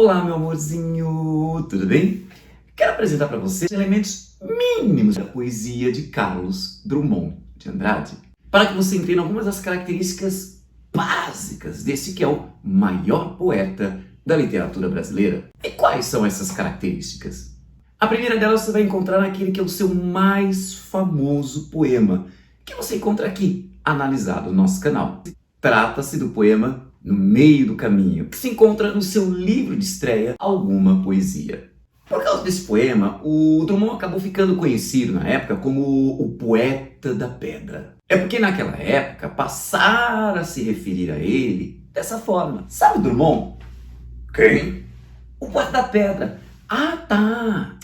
Olá, meu amorzinho, tudo bem? Quero apresentar para você os elementos mínimos da poesia de Carlos Drummond de Andrade, para que você entenda algumas das características básicas desse que é o maior poeta da literatura brasileira. E quais são essas características? A primeira delas você vai encontrar naquele que é o seu mais famoso poema, que você encontra aqui, analisado no nosso canal. Trata-se do poema No Meio do Caminho, que se encontra no seu livro de estreia, Alguma Poesia. Por causa desse poema, o Drummond acabou ficando conhecido na época como o poeta da pedra. É porque naquela época passaram a se referir a ele dessa forma. Sabe o Drummond? Quem? O poeta da pedra. Ah, tá!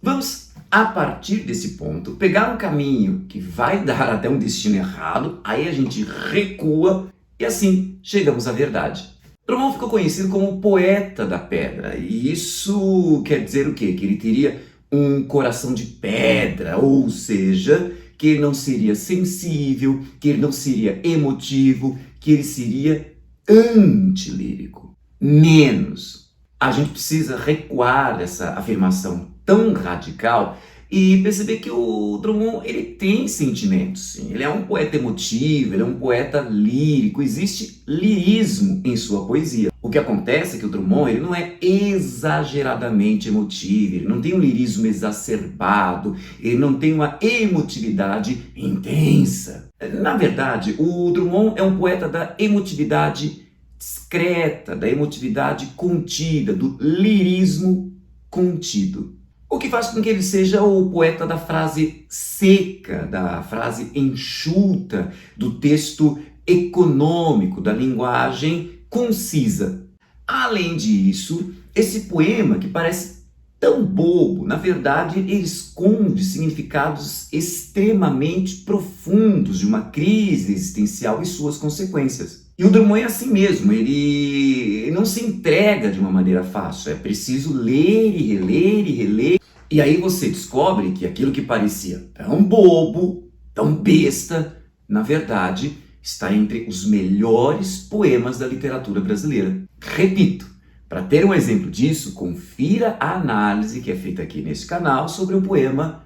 Vamos, a partir desse ponto, pegar um caminho que vai dar até um destino errado, aí a gente recua e assim chegamos à verdade. Drummond ficou conhecido como o poeta da pedra, e isso quer dizer o quê? Que ele teria um coração de pedra, ou seja, que ele não seria sensível, que ele não seria emotivo, que ele seria antilírico. Menos. A gente precisa recuar dessa afirmação tão radical e perceber que o Drummond, ele tem sentimentos, sim. Ele é um poeta emotivo, ele é um poeta lírico, existe lirismo em sua poesia. O que acontece é que o Drummond, ele não é exageradamente emotivo, ele não tem um lirismo exacerbado, ele não tem uma emotividade intensa. Na verdade, o Drummond é um poeta da emotividade discreta, da emotividade contida, do lirismo contido. O que faz com que ele seja o poeta da frase seca, da frase enxuta, do texto econômico, da linguagem concisa. Além disso, esse poema, que parece tão bobo, na verdade ele esconde significados extremamente profundos de uma crise existencial e suas consequências. E o Drummond é assim mesmo, ele não se entrega de uma maneira fácil, é preciso ler e reler e reler. E aí você descobre que aquilo que parecia tão bobo, tão besta, na verdade está entre os melhores poemas da literatura brasileira. Repito, para ter um exemplo disso, confira a análise que é feita aqui nesse canal sobre o poema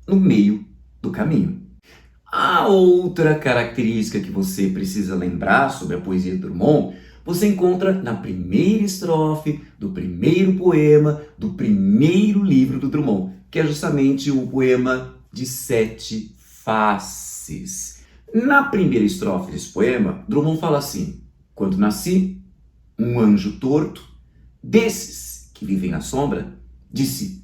No Meio do Caminho. A outra característica que você precisa lembrar sobre a poesia de Drummond, você encontra na primeira estrofe do primeiro poema do primeiro livro do Drummond, que é justamente o poema de Sete Faces. Na primeira estrofe desse poema, Drummond fala assim: quando nasci, um anjo torto, desses que vivem na sombra, disse: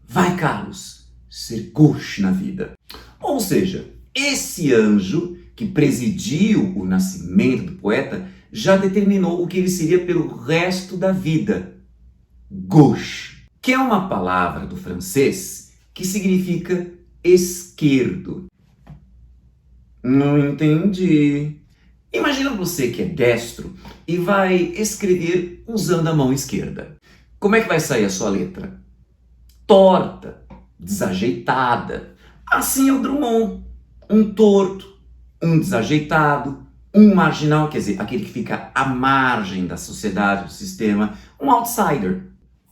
vai, Carlos, ser gauche na vida. Ou seja, esse anjo que presidiu o nascimento do poeta já determinou o que ele seria pelo resto da vida. Gauche, que é uma palavra do francês que significa esquerdo. Não entendi. Imagina você que é destro e vai escrever usando a mão esquerda. Como é que vai sair a sua letra? Torta, desajeitada. Assim é o Drummond. Um torto, um desajeitado, um marginal, quer dizer, aquele que fica à margem da sociedade, do sistema, um outsider.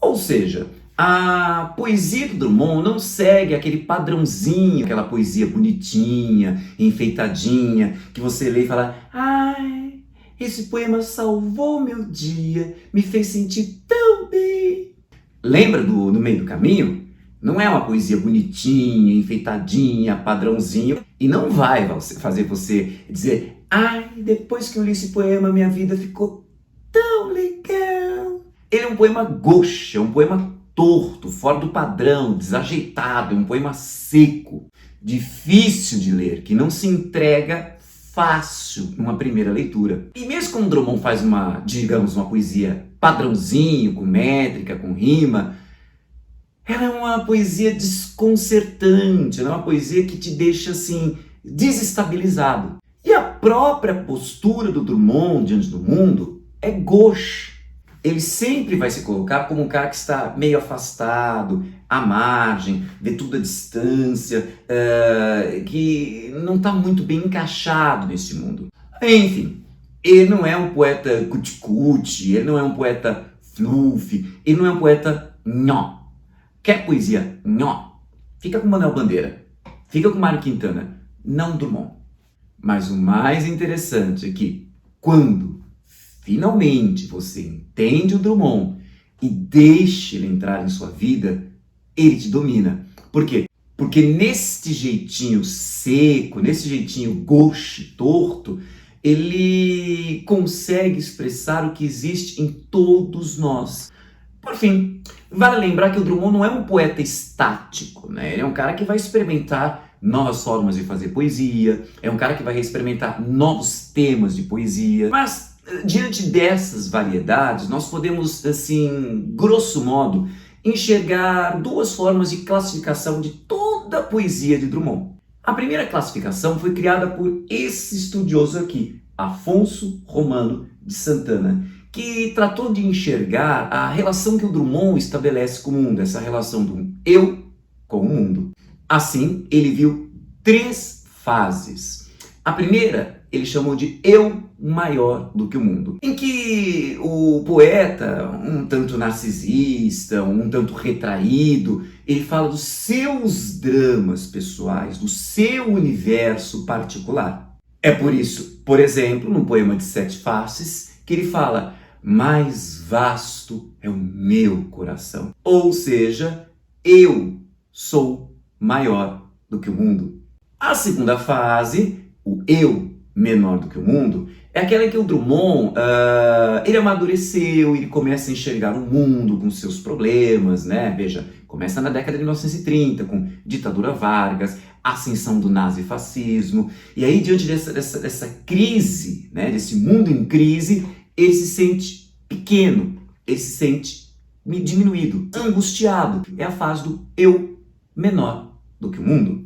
Ou seja, a poesia do Drummond não segue aquele padrãozinho, aquela poesia bonitinha, enfeitadinha, que você lê e fala: ai, esse poema salvou meu dia, me fez sentir tão bem. Lembra do No Meio do Caminho? Não é uma poesia bonitinha, enfeitadinha, padrãozinho, e não vai fazer você dizer: ai, depois que eu li esse poema, minha vida ficou tão legal. Ele é um poema gauche, é um poema torto, fora do padrão, desajeitado, é um poema seco, difícil de ler, que não se entrega fácil numa primeira leitura. E mesmo quando Drummond faz uma poesia padrãozinho, com métrica, com rima, ela é uma poesia desconcertante, ela é uma poesia que te deixa assim, desestabilizado. E a própria postura do Drummond diante do mundo é gauche. Ele sempre vai se colocar como um cara que está meio afastado, à margem, vê tudo à distância, que não está muito bem encaixado nesse mundo. Enfim, ele não é um poeta cuti-cuti, ele não é um poeta fluff. Ele não é um poeta nhó. Quer poesia nhó? Fica com Manuel Bandeira. Fica com Mário Quintana. Não Drummond. Mas o mais interessante é que quando finalmente você entende o Drummond e deixa ele entrar em sua vida, ele te domina. Por quê? Porque neste jeitinho seco, nesse jeitinho gauche, torto, ele consegue expressar o que existe em todos nós. Por fim, vale lembrar que o Drummond não é um poeta estático, né? Ele é um cara que vai experimentar novas formas de fazer poesia, é um cara que vai experimentar novos temas de poesia. Mas, diante dessas variedades, nós podemos, assim, grosso modo, enxergar duas formas de classificação de toda a poesia de Drummond. A primeira classificação foi criada por esse estudioso aqui, Afonso Romano de Santana, que tratou de enxergar a relação que o Drummond estabelece com o mundo, essa relação do eu com o mundo. Assim, ele viu 3 fases. A primeira, ele chamou de eu maior do que o mundo, em que o poeta, um tanto narcisista, um tanto retraído, ele fala dos seus dramas pessoais, do seu universo particular. É por isso, por exemplo, no poema de 7 faces, que ele fala: mais vasto é o meu coração. Ou seja, eu sou maior do que o mundo. A segunda fase, o eu menor do que o mundo, é aquela em que o Drummond, ele amadureceu, ele começa a enxergar o mundo com seus problemas, né? Veja, começa na década de 1930, com ditadura Vargas, ascensão do nazifascismo, e aí diante dessa crise, né, desse mundo em crise, ele se sente pequeno, ele se sente diminuído, angustiado. É a fase do eu menor do que o mundo.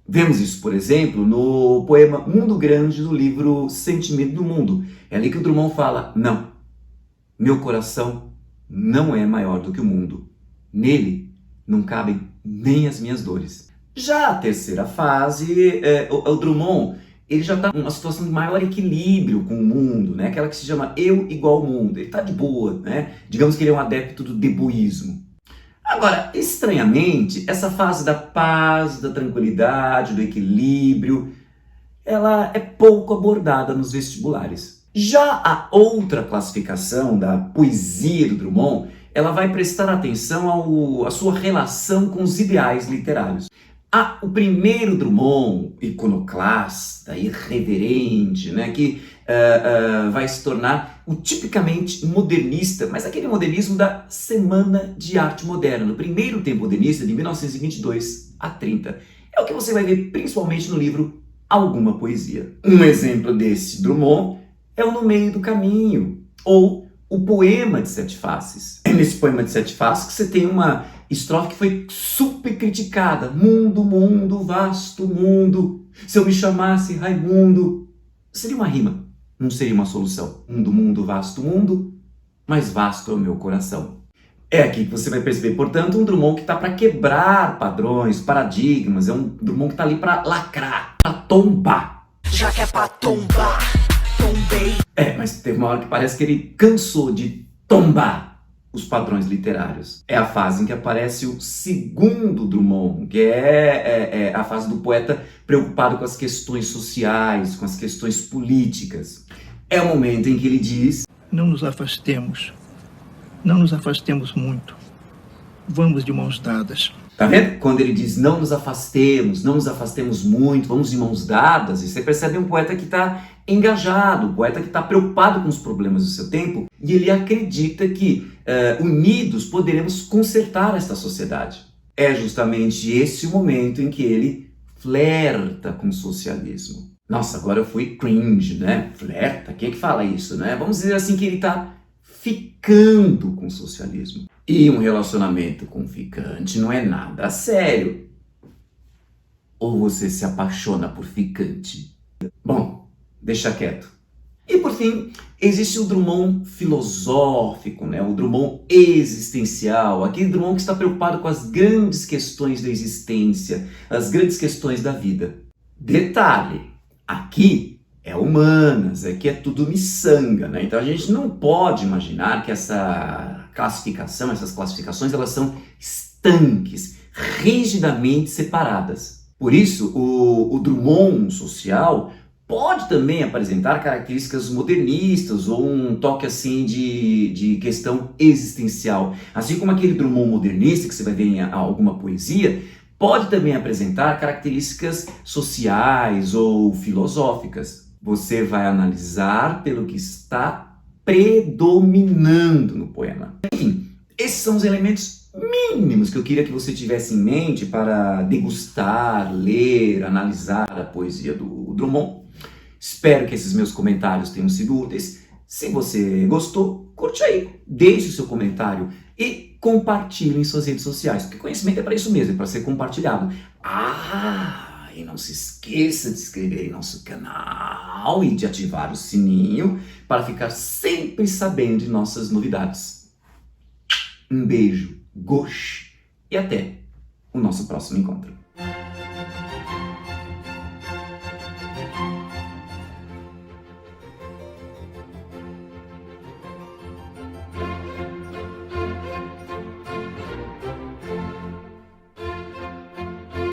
Vemos isso, por exemplo, no poema Mundo Grande do livro Sentimento do Mundo. É ali que o Drummond fala: não, meu coração não é maior do que o mundo. Nele não cabem nem as minhas dores. Já a terceira fase, o Drummond, ele já está numa situação de maior equilíbrio com o mundo, né? Aquela que se chama eu igual ao mundo. Ele está de boa, né? Digamos que ele é um adepto do deboísmo. Agora, estranhamente, essa fase da paz, da tranquilidade, do equilíbrio, ela é pouco abordada nos vestibulares. Já a outra classificação da poesia do Drummond, ela vai prestar atenção à sua relação com os ideais literários. O primeiro Drummond, iconoclasta, irreverente, né, que vai se tornar o tipicamente modernista, mas aquele modernismo da Semana de Arte Moderna, no primeiro tempo modernista, de 1922 a 30. É o que você vai ver principalmente no livro Alguma Poesia. Um exemplo desse Drummond é o No Meio do Caminho, ou o poema de 7 faces. É nesse poema de 7 faces que você tem uma estrofe que foi super criticada. Mundo, mundo, vasto mundo, se eu me chamasse Raimundo. Seria uma rima, não seria uma solução. Mundo, mundo, vasto mundo, mais vasto é o meu coração. É aqui que você vai perceber, portanto, um Drummond que está para quebrar padrões, paradigmas. É um Drummond que está ali para lacrar, para tombar. Já que é para tombar, tombei. Mas teve uma hora que parece que ele cansou de tombar os padrões literários. É a fase em que aparece o segundo Drummond, que é a fase do poeta preocupado com as questões sociais, com as questões políticas. É o momento em que ele diz: não nos afastemos muito, vamos de mãos dadas. Tá vendo? Quando ele diz não nos afastemos muito, vamos de mãos dadas, e você percebe um poeta que está engajado, um poeta que está preocupado com os problemas do seu tempo, e ele acredita que unidos poderemos consertar esta sociedade. É justamente esse o momento em que ele flerta com o socialismo. Nossa, agora eu fui cringe, né? Flerta? Quem é que fala isso, né? Vamos dizer assim que ele está ficando com o socialismo. E um relacionamento com ficante não é nada sério. Ou você se apaixona por ficante? Bom, deixa quieto. E por fim, existe o Drummond filosófico, né? O Drummond existencial, aquele Drummond que está preocupado com as grandes questões da existência, as grandes questões da vida. Detalhe, aqui é humanas, aqui é tudo miçanga, né? Então a gente não pode imaginar que essa classificação, essas classificações, elas são estanques, rigidamente separadas. Por isso, o Drummond social pode também apresentar características modernistas ou um toque assim de questão existencial. Assim como aquele Drummond modernista que você vai ver em alguma poesia, pode também apresentar características sociais ou filosóficas. Você vai analisar pelo que está predominando no poema. Enfim, esses são os elementos mínimos que eu queria que você tivesse em mente para degustar, ler, analisar a poesia do Drummond. Espero que esses meus comentários tenham sido úteis. Se você gostou, curte aí, deixe o seu comentário e compartilhe em suas redes sociais, porque conhecimento é para isso mesmo, é para ser compartilhado. E não se esqueça de se inscrever em nosso canal e de ativar o sininho para ficar sempre sabendo de nossas novidades. Um beijo, gosh, e até o nosso próximo encontro.